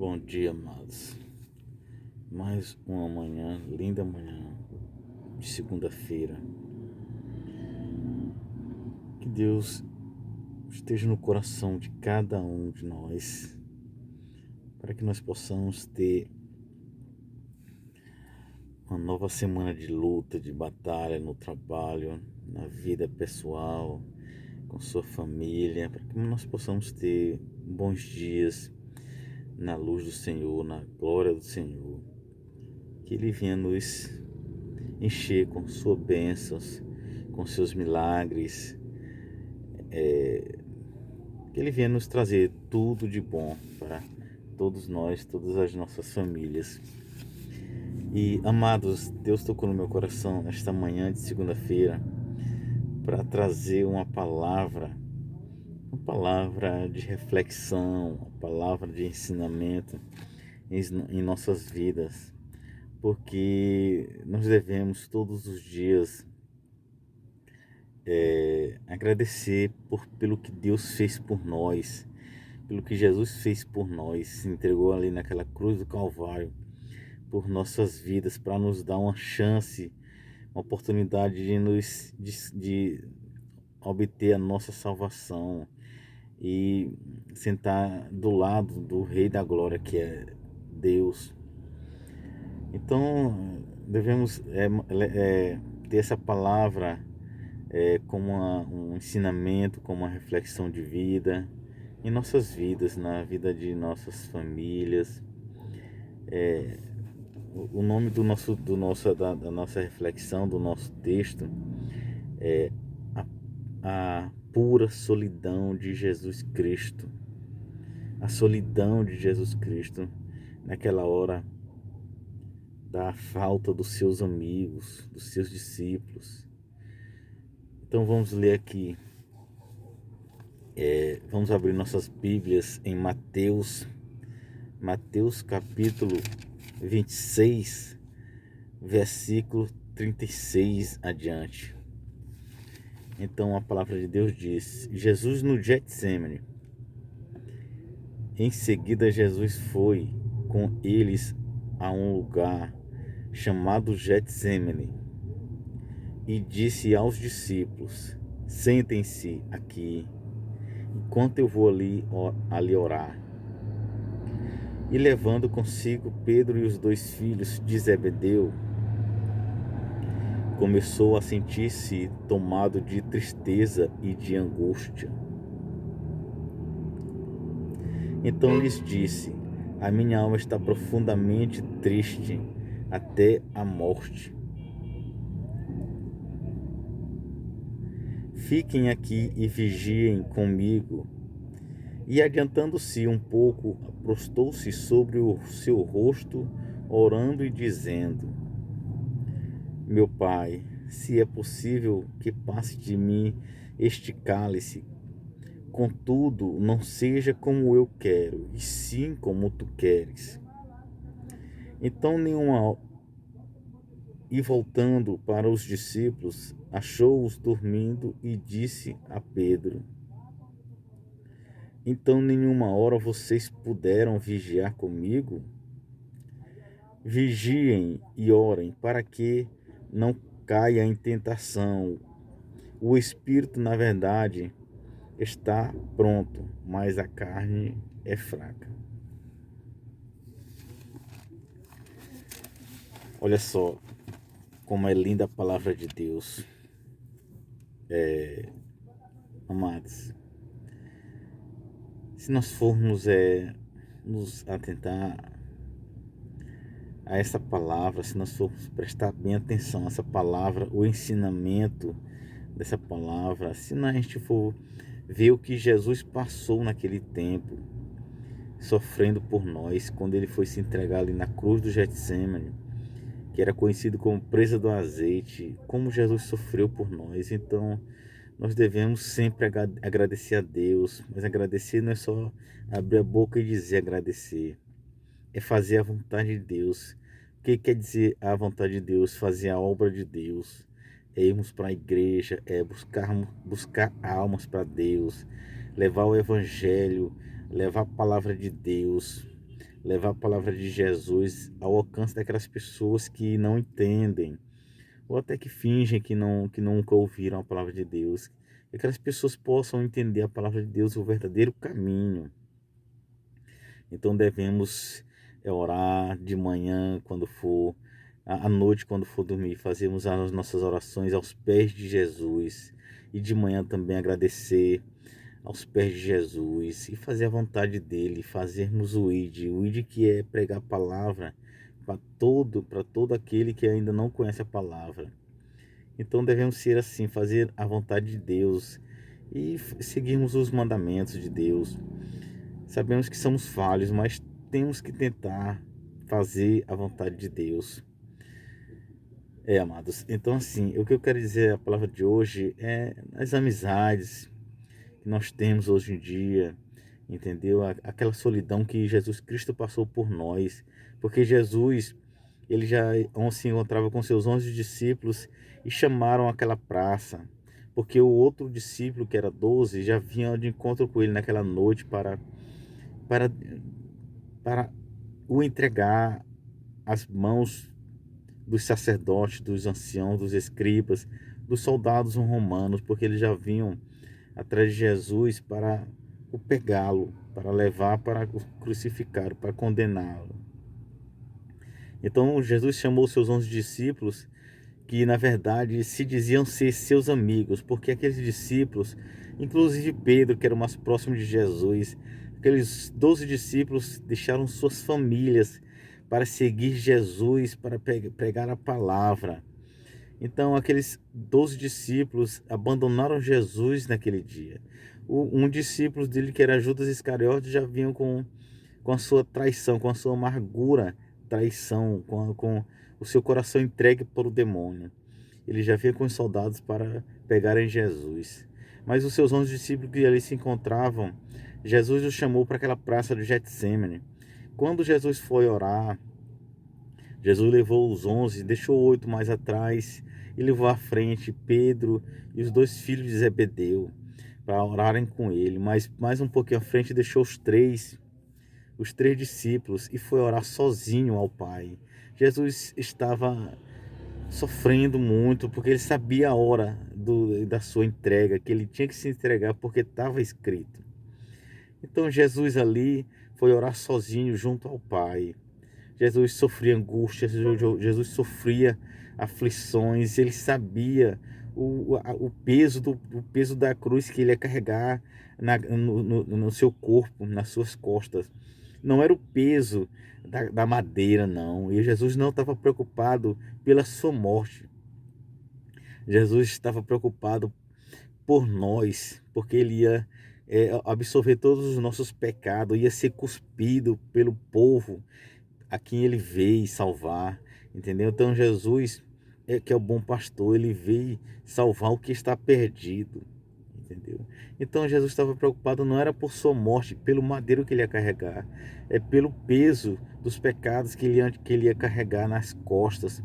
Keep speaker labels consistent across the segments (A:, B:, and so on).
A: Bom dia, amados. Mais uma manhã, linda manhã de segunda-feira. Que Deus esteja no coração de cada um de nós, para que nós possamos ter uma nova semana de luta, de batalha no trabalho, na vida pessoal, com sua família, para que nós possamos ter bons dias na luz do Senhor, na glória do Senhor. Que Ele venha nos encher com suas bênçãos, com seus milagres, que Ele venha nos trazer tudo de bom para todos nós, todas as nossas famílias. E, amados, Deus tocou no meu coração esta manhã de segunda-feira para trazer uma palavra de reflexão, uma palavra de ensinamento em nossas vidas, porque nós devemos todos os dias agradecer pelo que Deus fez por nós, pelo que Jesus fez por nós, se entregou ali naquela cruz do Calvário por nossas vidas, para nos dar uma chance, uma oportunidade de obter a nossa salvação e sentar do lado do Rei da Glória, que é Deus. Então devemos ter essa palavra como um ensinamento, como uma reflexão de vida em nossas vidas, na vida de nossas famílias. O nome da nossa reflexão, do nosso texto, é a pura solidão de Jesus Cristo. A solidão de Jesus Cristo naquela hora da falta dos seus amigos, dos seus discípulos. Então vamos ler aqui, vamos abrir nossas Bíblias em Mateus capítulo 26, versículo 36 adiante. Então a palavra de Deus diz: Jesus no Getsêmani. Em seguida Jesus foi com eles a um lugar chamado Getsêmani e disse aos discípulos: sentem-se aqui, enquanto eu vou ali orar. E levando consigo Pedro e os 2 filhos de Zebedeu, começou a sentir-se tomado de tristeza e de angústia. Então lhes disse: a minha alma está profundamente triste até a morte. Fiquem aqui e vigiem comigo. E adiantando-se um pouco, prostou-se sobre o seu rosto, orando e dizendo: meu Pai, se é possível que passe de mim este cálice, contudo, não seja como eu quero, e sim como tu queres. Então E voltando para os discípulos, achou-os dormindo e disse a Pedro: então nenhuma hora vocês puderam vigiar comigo? Vigiem e orem para que não caia em tentação. O espírito, na verdade, está pronto, mas a carne é fraca. Olha só como é linda a palavra de Deus. Amados, se nós formos nos atentar a essa palavra, se nós formos prestar bem atenção a essa palavra, o ensinamento dessa palavra, se a gente for ver o que Jesus passou naquele tempo, sofrendo por nós, quando ele foi se entregar ali na cruz do Getsêmani, que era conhecido como presa do azeite, como Jesus sofreu por nós. Então nós devemos sempre agradecer a Deus, mas agradecer não é só abrir a boca e dizer agradecer, é fazer a vontade de Deus. O que quer dizer a vontade de Deus? Fazer a obra de Deus, é irmos para a igreja, é buscar almas para Deus, levar o evangelho, levar a palavra de Deus, levar a palavra de Jesus ao alcance daquelas pessoas que não entendem, ou até que fingem que nunca ouviram a palavra de Deus. Que aquelas pessoas possam entender a palavra de Deus, o verdadeiro caminho. Então devemos orar de manhã, quando for, à noite, quando for dormir, fazermos as nossas orações aos pés de Jesus. E de manhã também agradecer aos pés de Jesus e fazer a vontade dele, fazermos o ID que é pregar a palavra para todo aquele que ainda não conhece a palavra. Então devemos ser assim, fazer a vontade de Deus e seguirmos os mandamentos de Deus. Sabemos que somos falhos, mas temos que tentar fazer a vontade de Deus. Amados, então assim, o que eu quero dizer, a palavra de hoje é as amizades que nós temos hoje em dia, entendeu? Aquela solidão que Jesus Cristo passou por nós, porque Jesus, ele já se encontrava com seus 11 discípulos e chamaram aquela praça, porque o outro discípulo, que era 12, já vinha de encontro com ele naquela noite para, para o entregar às mãos dos sacerdotes, dos anciãos, dos escribas, dos soldados romanos, porque eles já vinham atrás de Jesus para o pegá-lo, para levar para o crucificar, para condená-lo. Então Jesus chamou seus 11 discípulos, que na verdade se diziam ser seus amigos, porque aqueles discípulos, inclusive Pedro, que era o mais próximo de Jesus, aqueles 12 discípulos deixaram suas famílias para seguir Jesus, para pregar a palavra. Então aqueles 12 discípulos abandonaram Jesus naquele dia. Um discípulo dele, que era Judas Iscariotes, já vinha com a sua traição, com a sua amargura, traição, com o seu coração entregue para o demônio. Ele já vinha com os soldados para pegarem Jesus. Mas os seus 11 discípulos que ali se encontravam, Jesus os chamou para aquela praça do Getsêmani. Quando Jesus foi orar, Jesus levou os 11, deixou 8 mais atrás e levou à frente Pedro e os 2 filhos de Zebedeu para orarem com ele. Mas mais um pouquinho à frente deixou os três discípulos e foi orar sozinho ao Pai. Jesus estava sofrendo muito porque ele sabia a hora da sua entrega, que ele tinha que se entregar porque estava escrito. Então Jesus ali foi orar sozinho junto ao Pai. Jesus sofria angústias, Jesus sofria aflições, ele sabia o peso da cruz que ele ia carregar no seu corpo, nas suas costas. Não era o peso da madeira, não. E Jesus não estava preocupado pela sua morte. Jesus estava preocupado por nós, porque ele ia absorver todos os nossos pecados, ia ser cuspido pelo povo a quem ele veio salvar, entendeu? Então Jesus, que é o bom pastor, ele veio salvar o que está perdido, entendeu? Então Jesus estava preocupado, não era por sua morte, pelo madeiro que ele ia carregar, é pelo peso dos pecados que ele ia carregar nas costas,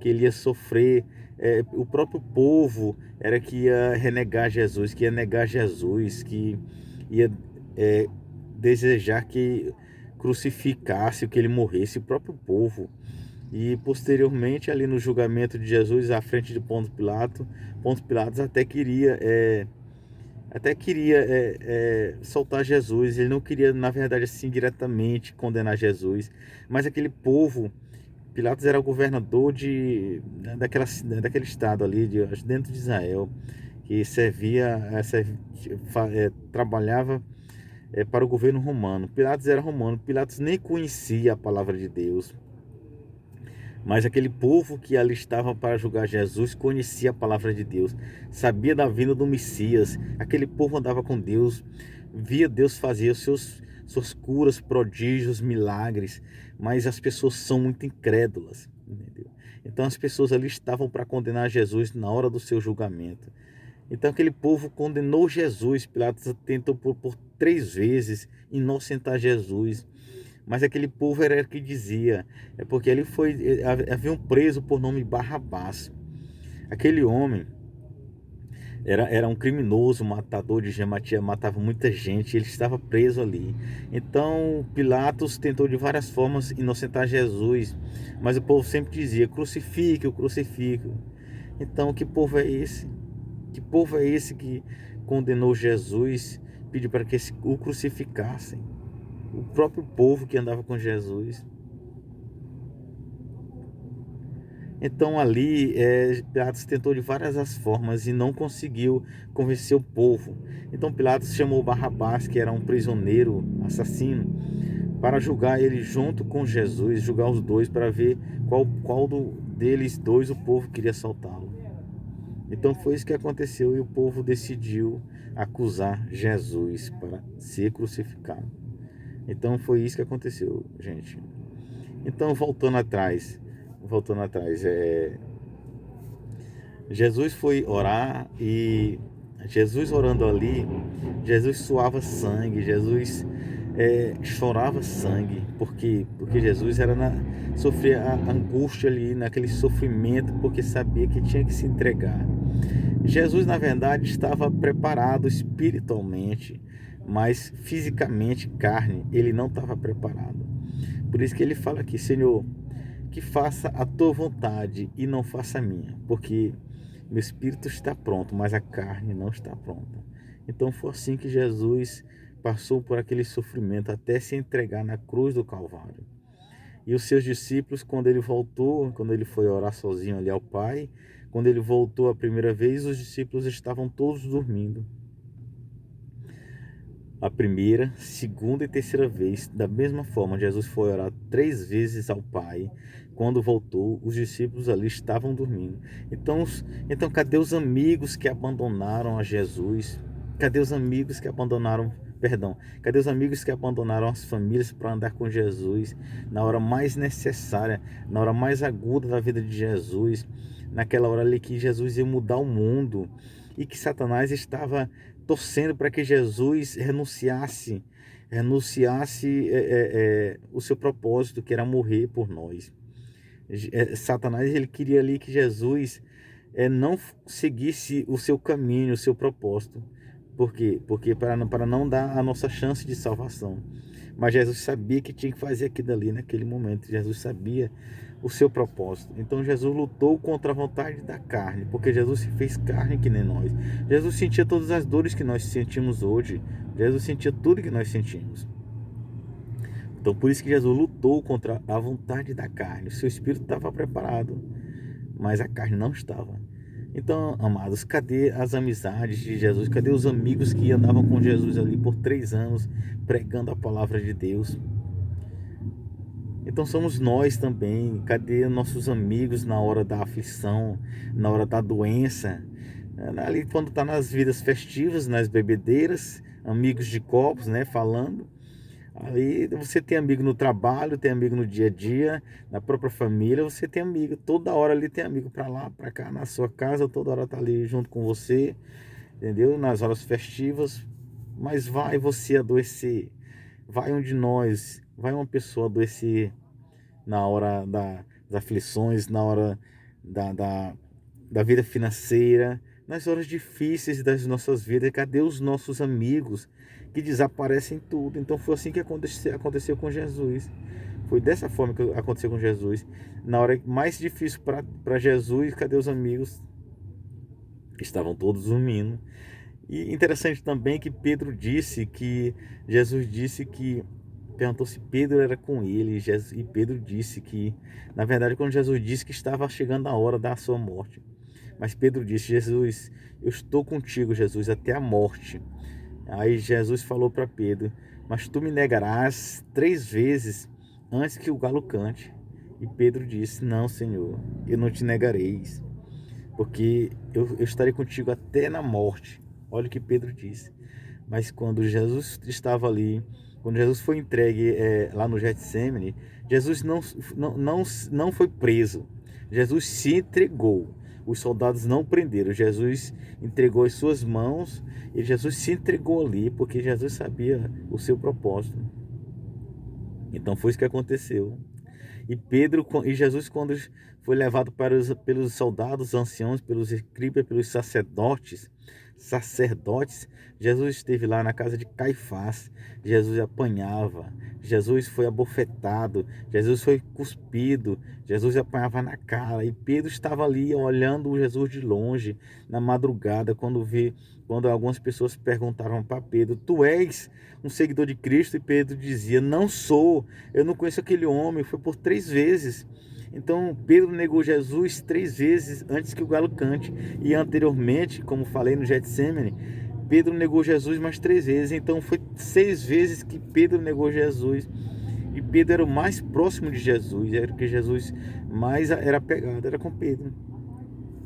A: que ele ia sofrer. O próprio povo era que ia renegar Jesus, que ia negar Jesus, que ia desejar que crucificasse, que ele morresse, o próprio povo. E posteriormente, ali no julgamento de Jesus, à frente de Ponto Pilatos até queria soltar Jesus. Ele não queria, na verdade, assim, diretamente condenar Jesus, mas aquele povo, Pilatos era o governador daquele estado ali, dentro de Israel, que trabalhava para o governo romano. Pilatos era romano, Pilatos nem conhecia a palavra de Deus. Mas aquele povo que ali estava para julgar Jesus conhecia a palavra de Deus, sabia da vinda do Messias. Aquele povo andava com Deus, via Deus fazer suas curas, prodígios, milagres. Mas as pessoas são muito incrédulas, entendeu? Então as pessoas ali estavam para condenar Jesus na hora do seu julgamento. Então aquele povo condenou Jesus. Pilatos tentou por 3 vezes inocentar Jesus. Mas aquele povo era que dizia, porque ele havia um preso por nome Barrabás. Aquele homem era um criminoso, matador de Arimateia, matava muita gente, ele estava preso ali. Então Pilatos tentou de várias formas inocentar Jesus, mas o povo sempre dizia: crucifique-o, crucifique-o. Então, que povo é esse? Que povo é esse que condenou Jesus, pediu para que o crucificassem? O próprio povo que andava com Jesus. Então ali Pilatos tentou de várias as formas e não conseguiu convencer o povo. Então Pilatos chamou Barrabás, que era um prisioneiro assassino, para julgar ele junto com Jesus, julgar os dois para ver qual deles dois o povo queria soltá-lo. Então foi isso que aconteceu e o povo decidiu acusar Jesus para ser crucificado. Então foi isso que aconteceu, gente. Então voltando atrás, Jesus foi orar e Jesus orando ali, Jesus suava sangue, Jesus chorava sangue, porque Jesus sofria a angústia ali, naquele sofrimento, porque sabia que tinha que se entregar. Jesus, na verdade, estava preparado espiritualmente, mas fisicamente, carne, ele não estava preparado. Por isso que ele fala aqui: Senhor, que faça a tua vontade e não faça a minha, porque meu espírito está pronto, mas a carne não está pronta. Então foi assim que Jesus passou por aquele sofrimento até se entregar na cruz do Calvário. E os seus discípulos, quando ele voltou, quando ele foi orar sozinho ali ao Pai, quando ele voltou a primeira vez, os discípulos estavam todos dormindo. A primeira, segunda e terceira vez, da mesma forma, Jesus foi orar 3 vezes ao Pai. Quando voltou, os discípulos ali estavam dormindo. Então cadê os amigos que abandonaram a Jesus? Cadê os amigos que abandonaram, perdão, cadê os amigos que abandonaram as famílias para andar com Jesus na hora mais necessária, na hora mais aguda da vida de Jesus, naquela hora ali que Jesus ia mudar o mundo e que Satanás estava torcendo para que Jesus renunciasse o seu propósito, que era morrer por nós. Satanás, ele queria ali que Jesus não seguisse o seu caminho, o seu propósito. Por quê? Porque para não dar a nossa chance de salvação. Mas Jesus sabia que tinha que fazer aquilo ali naquele momento. Jesus sabia o seu propósito. Então Jesus lutou contra a vontade da carne, porque Jesus se fez carne que nem nós. Jesus sentia todas as dores que nós sentimos hoje. Jesus sentia tudo que nós sentimos. Então por isso que Jesus lutou contra a vontade da carne. O seu espírito estava preparado, mas a carne não estava. Então, amados, cadê as amizades de Jesus? Cadê os amigos que andavam com Jesus ali por 3 anos pregando a palavra de Deus? Então somos nós também. Cadê nossos amigos na hora da aflição, na hora da doença? Ali quando está nas vidas festivas, nas bebedeiras, amigos de copos, né, falando. Ali você tem amigo no trabalho, tem amigo no dia a dia, na própria família, você tem amigo. Toda hora ali tem amigo para lá, para cá, na sua casa, toda hora tá ali junto com você, entendeu? Nas horas festivas. Mas vai você adoecer, vai um de nós, vai uma pessoa adoecer na hora das aflições, na hora da vida financeira, nas horas difíceis das nossas vidas. Cadê os nossos amigos que desaparecem tudo? Então foi assim que aconteceu com Jesus. Foi dessa forma que aconteceu com Jesus. Na hora mais difícil para Jesus, cadê os amigos? Estavam todos dormindo. E interessante também que Jesus disse que, perguntou se Pedro era com ele, e Pedro disse que, na verdade, quando Jesus disse que estava chegando a hora da sua morte, mas Pedro disse: Jesus, eu estou contigo, Jesus, até a morte. Aí Jesus falou para Pedro: mas tu me negarás 3 vezes antes que o galo cante. E Pedro disse: não, Senhor, eu não te negareis, porque eu estarei contigo até na morte. Olha o que Pedro disse. Mas quando Jesus estava ali, quando Jesus foi entregue lá no Getsemane, Jesus não foi preso. Jesus se entregou. Os soldados não prenderam. Jesus entregou as suas mãos e Jesus se entregou ali, porque Jesus sabia o seu propósito. Então foi isso que aconteceu. E Jesus, quando foi levado pelos soldados anciãos, pelos escribas, pelos sacerdotes, Jesus esteve lá na casa de Caifás. Jesus apanhava, Jesus foi abofetado, Jesus foi cuspido, Jesus apanhava na cara, e Pedro estava ali olhando Jesus de longe na madrugada, quando algumas pessoas perguntavam para Pedro: tu és um seguidor de Cristo? E Pedro dizia: não sou, eu não conheço aquele homem. Foi por 3 vezes. Então Pedro negou Jesus 3 vezes antes que o galo cante. E anteriormente, como falei no Getsemane, Pedro negou Jesus mais 3 vezes. Então foi 6 vezes que Pedro negou Jesus. E Pedro era o mais próximo de Jesus, era o que Jesus mais era pegado, era com Pedro.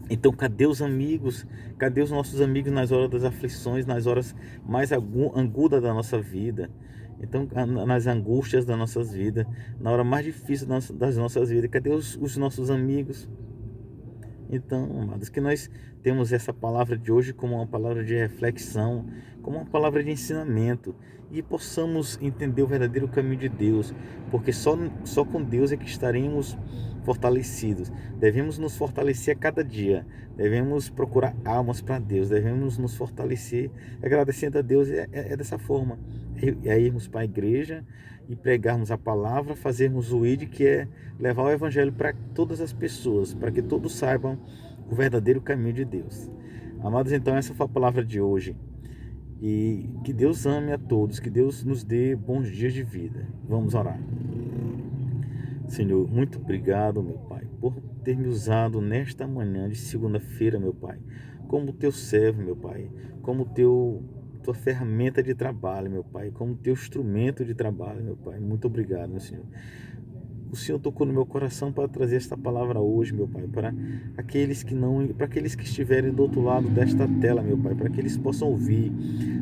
A: Então, cadê os amigos? Cadê os nossos amigos nas horas das aflições, nas horas mais agudas da nossa vida? Então, nas angústias das nossas vidas, na hora mais difícil das nossas vidas, cadê os nossos amigos? Então, amados, que nós temos essa palavra de hoje como uma palavra de reflexão, como uma palavra de ensinamento, e possamos entender o verdadeiro caminho de Deus, porque só com Deus é que estaremos fortalecidos. Devemos nos fortalecer a cada dia, devemos procurar almas para Deus, devemos nos fortalecer agradecendo a Deus. É dessa forma, é irmos para a igreja e pregarmos a palavra, fazermos o ID, que é levar o evangelho para todas as pessoas, para que todos saibam o verdadeiro caminho de Deus. Amados, então essa foi a palavra de hoje. E que Deus ame a todos, que Deus nos dê bons dias de vida. Vamos orar. Senhor, muito obrigado, meu Pai, por ter me usado nesta manhã de segunda-feira, meu Pai, como teu servo, meu Pai, como tua ferramenta de trabalho, meu Pai, como teu instrumento de trabalho, meu Pai. Muito obrigado, meu Senhor. O Senhor tocou no meu coração para trazer esta palavra hoje, meu Pai, para aqueles que estiverem do outro lado desta tela, meu Pai, para que eles possam ouvir,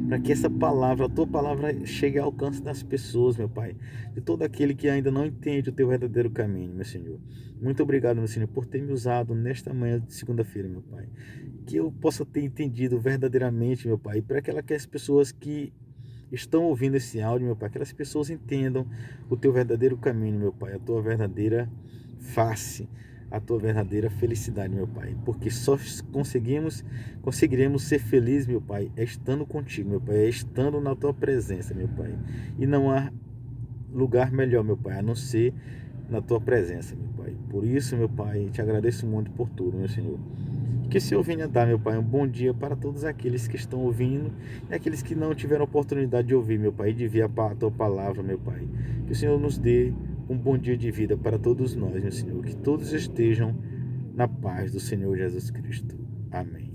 A: para que essa palavra, a tua palavra, chegue ao alcance das pessoas, meu Pai, de todo aquele que ainda não entende o teu verdadeiro caminho, meu Senhor. Muito obrigado, meu Senhor, por ter me usado nesta manhã de segunda-feira, meu Pai, que eu possa ter entendido verdadeiramente, meu Pai, para aquelas pessoas que estão ouvindo esse áudio, meu Pai, que aquelas pessoas entendam o teu verdadeiro caminho, meu Pai, a tua verdadeira face, a tua verdadeira felicidade, meu Pai, porque só conseguiremos ser felizes, meu Pai, é estando contigo, meu Pai, é estando na tua presença, meu Pai, e não há lugar melhor, meu Pai, a não ser na tua presença, meu Pai. Por isso, meu Pai, te agradeço muito por tudo, meu Senhor. Que o Senhor venha dar, meu Pai, um bom dia para todos aqueles que estão ouvindo e aqueles que não tiveram oportunidade de ouvir, meu Pai, e de ver a tua palavra, meu Pai. Que o Senhor nos dê um bom dia de vida para todos nós, meu Senhor. Que todos estejam na paz do Senhor Jesus Cristo. Amém.